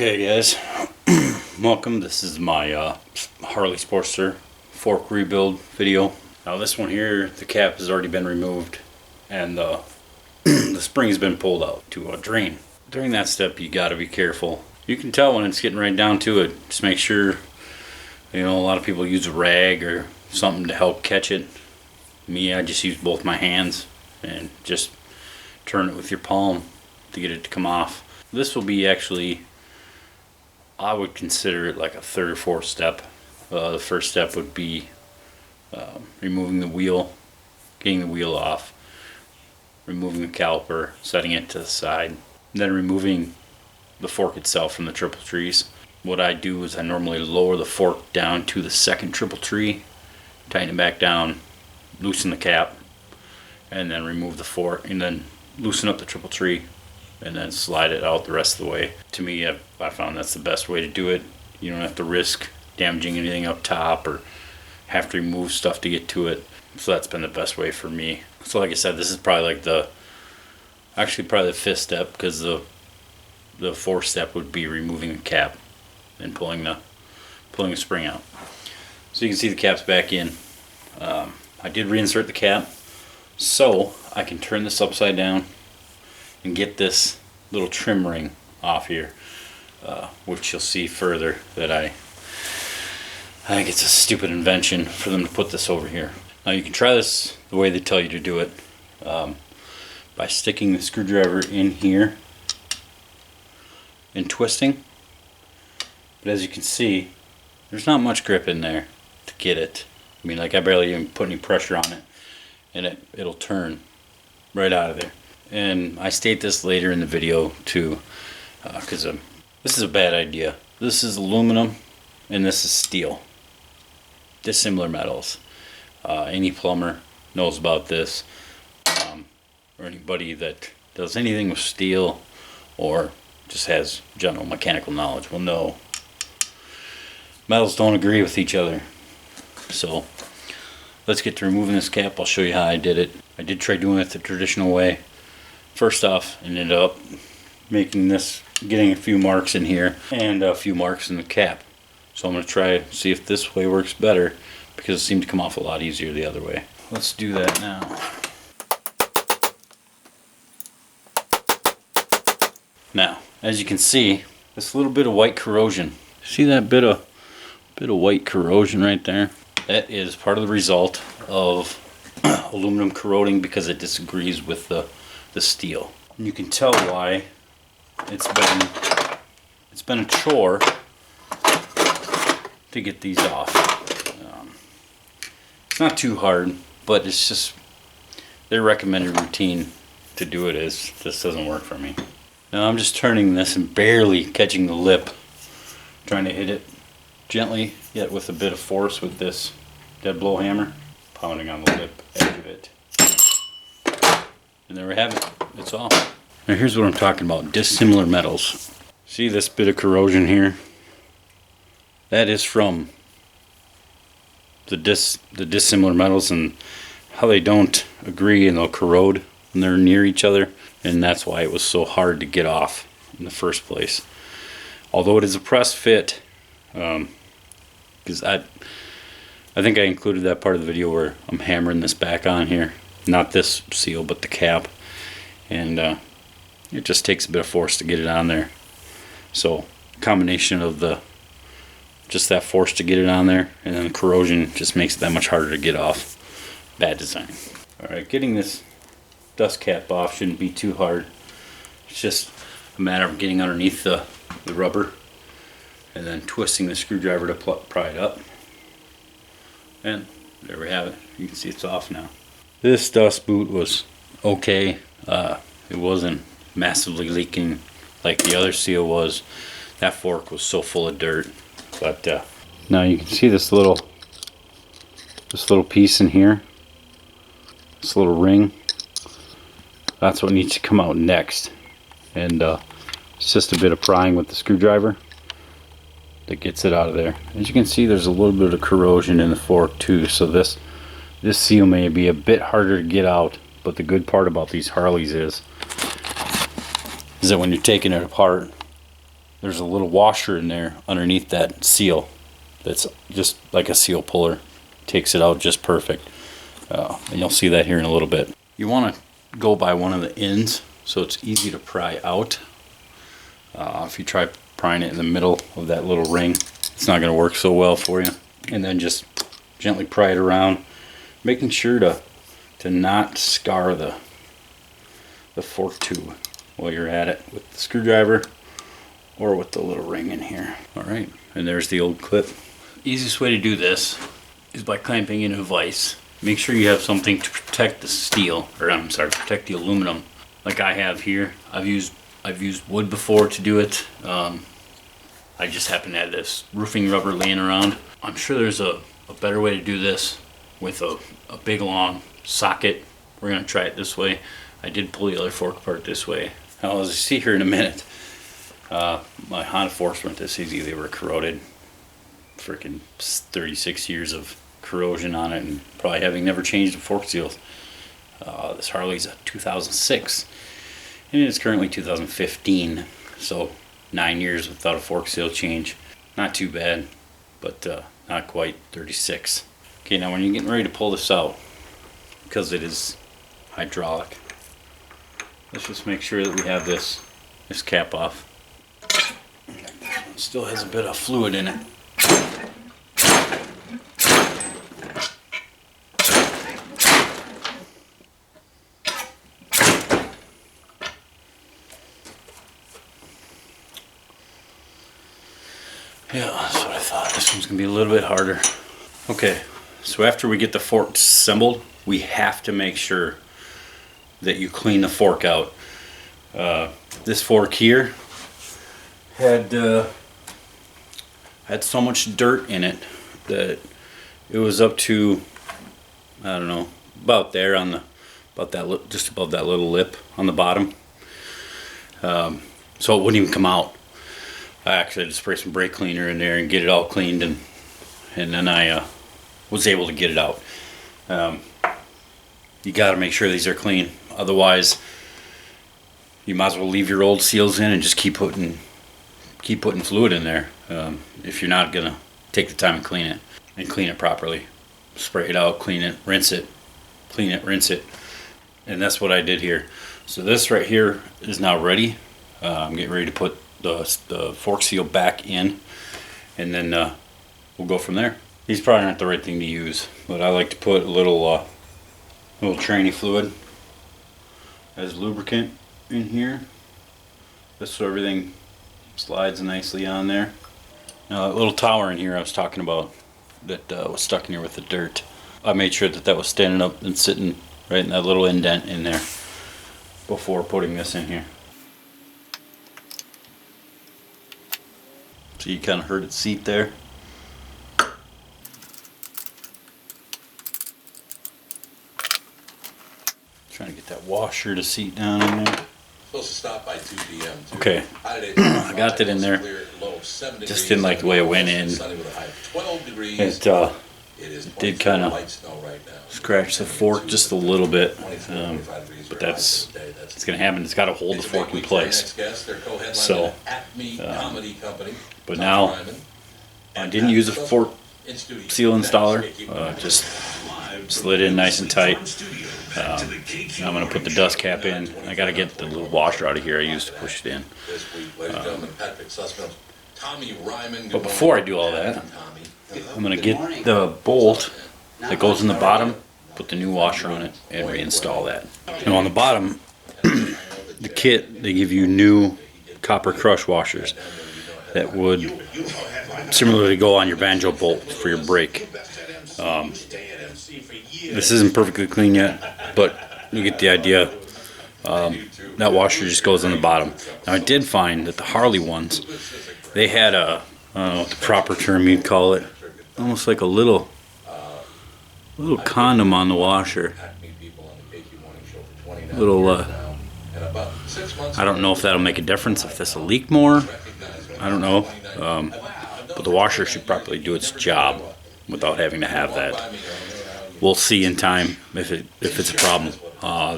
Okay guys, welcome. This is my Harley Sportster fork rebuild video. Now this one here, the cap has already been removed and the spring has been pulled out to a drain. During that step you got to be careful. You can tell when it's getting right down to it. Just make sure, a lot of people use a rag or something to help catch it. I just use both my hands and just turn it with your palm to get it to come off. This will be actually, I would consider it like a third or fourth step. The first step would be removing the wheel, getting the wheel off, removing the caliper, setting it to the side, and then removing the fork itself from the triple trees. What I do is I normally lower the fork down to the second triple tree, tighten it back down, loosen the cap, and then remove the fork, and then loosen up the triple tree, and then slide it out the rest of the way. To me, I found that's the best way to do it. You don't have to risk damaging anything up top or have to remove stuff to get to it. So that's been the best way for me. So like I said, this is probably like probably the fifth step, because the fourth step would be removing the cap and pulling the spring out. So you can see the cap's back in. I did reinsert the cap so I can turn this upside down and get this little trim ring off here, which you'll see further that I think it's a stupid invention for them to put this over here. Now you can try this the way they tell you to do it, by sticking the screwdriver in here and twisting. But as you can see, there's not much grip in there to get it. I barely even put any pressure on it, and it'll turn right out of there. And I state this later in the video too, because this is a bad idea. This is aluminum and this is steel. Dissimilar metals. Any plumber knows about this, or anybody that does anything with steel or just has general mechanical knowledge will know metals don't agree with each other. So let's get to removing this cap. I'll show you how I did it. I did try doing it the traditional way. First off, I ended up getting a few marks in here and a few marks in the cap. So I'm going to try see if this way works better, because it seemed to come off a lot easier the other way. Let's do that now. Now, as you can see, this little bit of white corrosion. See that bit of white corrosion right there? That is part of the result of aluminum corroding because it disagrees with the steel. And you can tell why it's been a chore to get these off. It's not too hard, but it's just their recommended routine to do it is. This doesn't work for me. Now I'm just turning this and barely catching the lip, trying to hit it gently yet with a bit of force with this dead blow hammer, pounding on the lip edge of it. And there we have it. It's off. Now here's what I'm talking about. Dissimilar metals. See this bit of corrosion here? That is from the dissimilar metals and how they don't agree, and they'll corrode when they're near each other. And that's why it was so hard to get off in the first place. Although it is a press fit, because I think I included that part of the video where I'm hammering this back on here. Not this seal, but the cap. And it just takes a bit of force to get it on there. So, combination of just that force to get it on there, and then the corrosion just makes it that much harder to get off. Bad design. Alright, getting this dust cap off shouldn't be too hard. It's just a matter of getting underneath the rubber and then twisting the screwdriver to pry it up. And there we have it. You can see it's off now. This dust boot was okay. It wasn't massively leaking like the other seal was. That fork was so full of dirt. But now you can see this little piece in here, this little ring. That's what needs to come out next. And it's just a bit of prying with the screwdriver that gets it out of there. As you can see, there's a little bit of corrosion in the fork too, so this seal may be a bit harder to get out. But the good part about these Harleys is that when you're taking it apart, there's a little washer in there underneath that seal that's just like a seal puller. Takes it out just perfect. And you'll see that here in a little bit. You want to go by one of the ends so it's easy to pry out. If you try prying it in the middle of that little ring, it's not going to work so well for you. And then just gently pry it around, making sure to not scar the fork tube while you're at it with the screwdriver or with the little ring in here. Alright, and there's the old clip. Easiest way to do this is by clamping in a vise. Make sure you have something to protect the steel, or I'm sorry, protect the aluminum like I have here. I've used wood before to do it. I just happen to have this roofing rubber laying around. I'm sure there's a better way to do this with a big long socket. We're going to try it this way. I did pull the other fork apart this way. Now, as you see here in a minute, my Honda forks weren't this easy. They were corroded. Freaking 36 years of corrosion on it, and probably having never changed the fork seals. This Harley's a 2006, and it is currently 2015, so 9 years without a fork seal change. Not too bad, but not quite 36. Okay, now when you're getting ready to pull this out, because it is hydraulic, let's just make sure that we have this cap off. It still has a bit of fluid in it. Yeah, that's what I thought. This one's going to be a little bit harder. Okay, so after we get the fork assembled, we have to make sure that you clean the fork out. This fork here had so much dirt in it that it was up to, I don't know, about there on just above that little lip on the bottom. So it wouldn't even come out. I actually had to spray some brake cleaner in there and get it all cleaned, and then I was able to get it out. You got to make sure these are clean, otherwise you might as well leave your old seals in and just keep putting fluid in there. If you're not gonna take the time to clean it properly, spray it out, clean it, rinse it, clean it, rinse it, and that's what I did here. So this right here is now ready. I'm getting ready to put the fork seal back in, and then we'll go from there. These probably aren't the right thing to use, but I like to put a little tranny fluid as lubricant in here, just so everything slides nicely on there. Now that little tower in here I was talking about that was stuck in here with the dirt, I made sure that was standing up and sitting right in that little indent in there before putting this in here. So you kind of heard it seat there. Trying to get that washer to seat down in there. Supposed to stop by 2 p.m. Okay, I got that in there. Just didn't like the way it went in. It did kind of scratch the fork just a little bit, but it's going to happen. It's got to hold the fork in place. So, but now I didn't use a fork seal installer. Just slid in nice and tight. I'm going to put the dust cap in. I got to get the little washer out of here I used to push it in. But before I do all that, I'm going to get the bolt that goes in the bottom, put the new washer on it, and reinstall that. Now on the bottom, the kit, they give you new copper crush washers that would similarly go on your banjo bolt for your brake. This isn't perfectly clean yet, but you get the idea. That washer just goes on the bottom. Now I did find that the Harley ones, they had I don't know what the proper term you'd call it, almost like a little condom on the washer. I don't know if that'll make a difference, if this will leak more. I don't know. But the washer should properly do its job without having to have that. We'll see in time if it's a problem.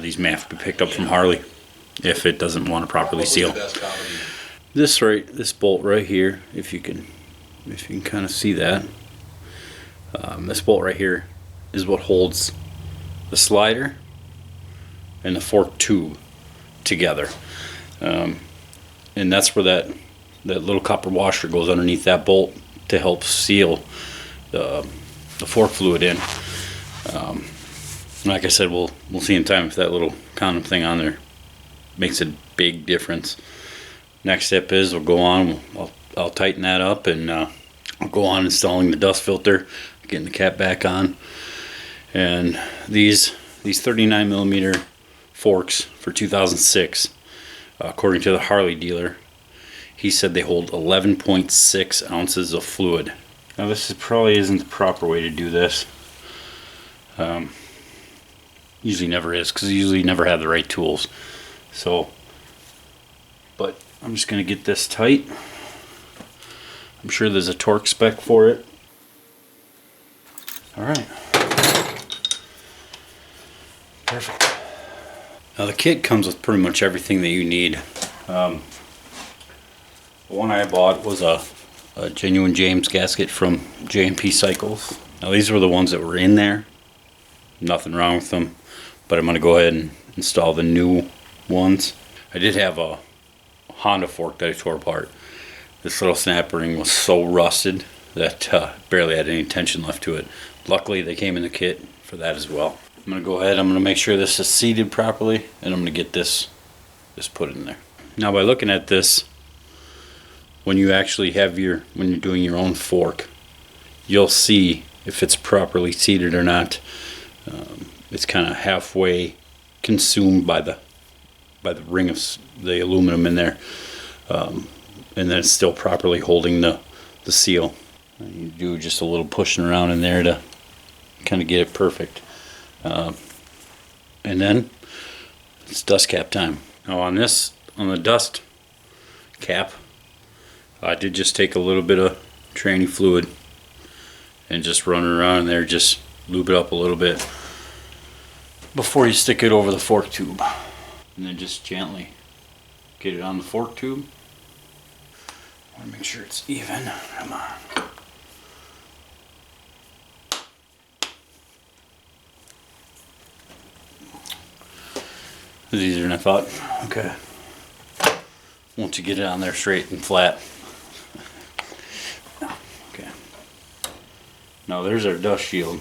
These may have to be picked up from Harley if it doesn't want to properly seal. This bolt right here, if you can kind of see that, this bolt right here is what holds the slider and the fork tube together, and that's where that little copper washer goes underneath that bolt to help seal the fork fluid in. Like I said, we'll see in time if that little condom thing on there makes a big difference. Next step is we'll go on. I'll tighten that up, and I'll go on installing the dust filter, getting the cap back on, and these 39 millimeter forks for 2006, according to the Harley dealer, he said they hold 11.6 ounces of fluid. Now this probably isn't the proper way to do this. Usually never is, because you usually never have the right tools. So, but I'm just going to get this tight. I'm sure there's a torque spec for it. Alright. Perfect. Now the kit comes with pretty much everything that you need. The one I bought was a genuine James gasket from J&P Cycles. Now these were the ones that were in there. Nothing wrong with them, but I'm going to go ahead and install the new ones. I did have a Honda fork that I tore apart. This little snap ring was so rusted that barely had any tension left to it. Luckily they came in the kit for that as well. I'm going to go ahead, I'm going to make sure this is seated properly, and I'm going to get this put in there. Now by looking at this, when you actually have when you're doing your own fork, you'll see if it's properly seated or not. It's kind of halfway consumed by the ring of the aluminum in there, and then it's still properly holding the seal. You do just a little pushing around in there to kind of get it perfect, and then it's dust cap time. Now on the dust cap, I did just take a little bit of tranny fluid and just run it around in there, just lube it up a little bit before you stick it over the fork tube, and then just gently get it on the fork tube. I want to make sure it's even. Come on. It was easier than I thought. Okay. Once you get it on there straight and flat. Okay. Now there's our dust shield.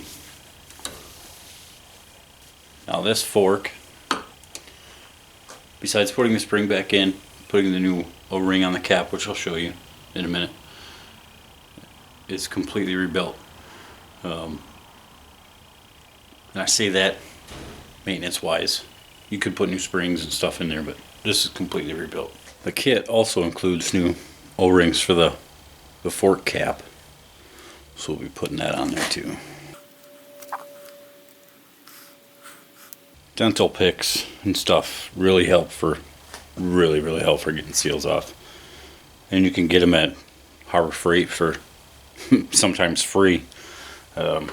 Now this fork, besides putting the spring back in, putting the new O-ring on the cap, which I'll show you in a minute, it's completely rebuilt. And I say that maintenance wise. You could put new springs and stuff in there, but this is completely rebuilt. The kit also includes new O-rings for the fork cap, so we'll be putting that on there too. Dental picks and stuff really help for getting seals off, and you can get them at Harbor Freight for sometimes free. Yep.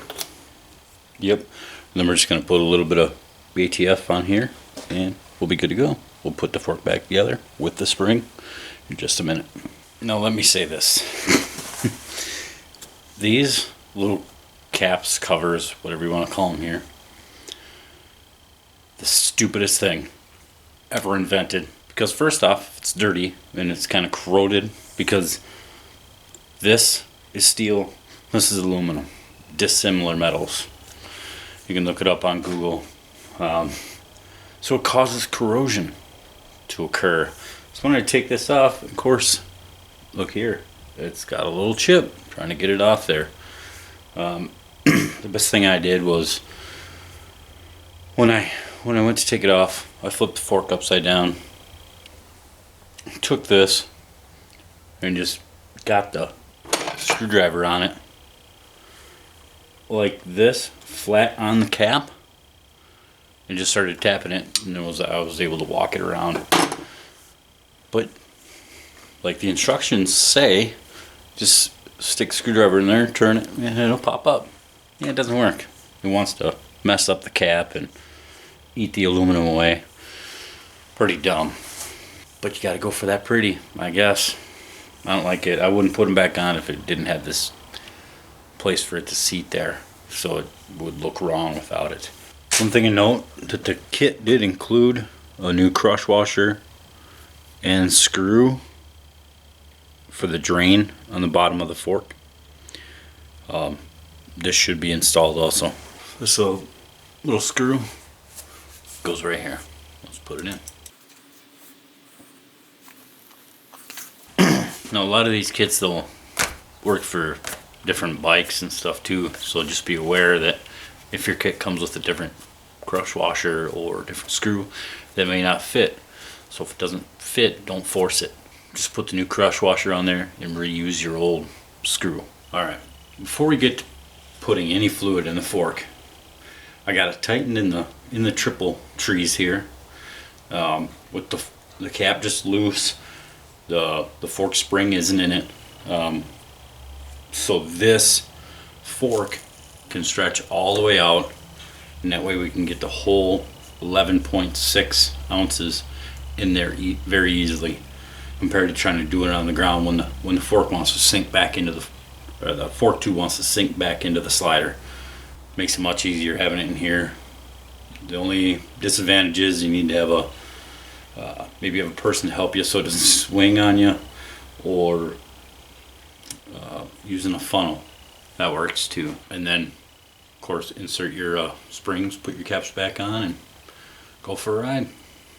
And then we're just going to put a little bit of BTF on here, and we'll be good to go. We'll put the fork back together with the spring in just a minute. Now let me say this. These little caps, covers, whatever you want to call them here, the stupidest thing ever invented. Because first off, it's dirty and it's kind of corroded, because this is steel, this is aluminum, dissimilar metals. You can look it up on Google. So it causes corrosion to occur. So when I take this off, of course, look here, it's got a little chip trying to get it off there. The best thing I did was when I went to take it off, I flipped the fork upside down, took this and just got the screwdriver on it like this, flat on the cap, and just started tapping it, and I was able to walk it around. But like the instructions say, just stick the screwdriver in there, turn it, and it'll pop up. Yeah, it doesn't work. It wants to mess up the cap and eat the aluminum away. Pretty dumb. But you gotta go for that pretty, I guess. I don't like it. I wouldn't put them back on if it didn't have this place for it to seat there, so it would look wrong without it. One thing to note, that the kit did include a new crush washer and screw for the drain on the bottom of the fork. This should be installed also. This little screw goes right here. Let's put it in. Now a lot of these kits, they'll work for different bikes and stuff too, so just be aware that if your kit comes with a different crush washer or different screw, that may not fit. So if it doesn't fit, don't force it. Just put the new crush washer on there and reuse your old screw. Alright, before we get to putting any fluid in the fork, I got it tightened in the triple trees here, with the cap just loose. The fork spring isn't in it, so this fork can stretch all the way out, and that way we can get the whole 11.6 ounces in there very easily, compared to trying to do it on the ground when the fork wants to sink back into the fork tube wants to sink back into the slider. Makes it much easier having it in here. The only disadvantage is you need to have maybe have a person to help you so it doesn't swing on you, or using a funnel. That works too. And then of course insert your springs, put your caps back on, and go for a ride.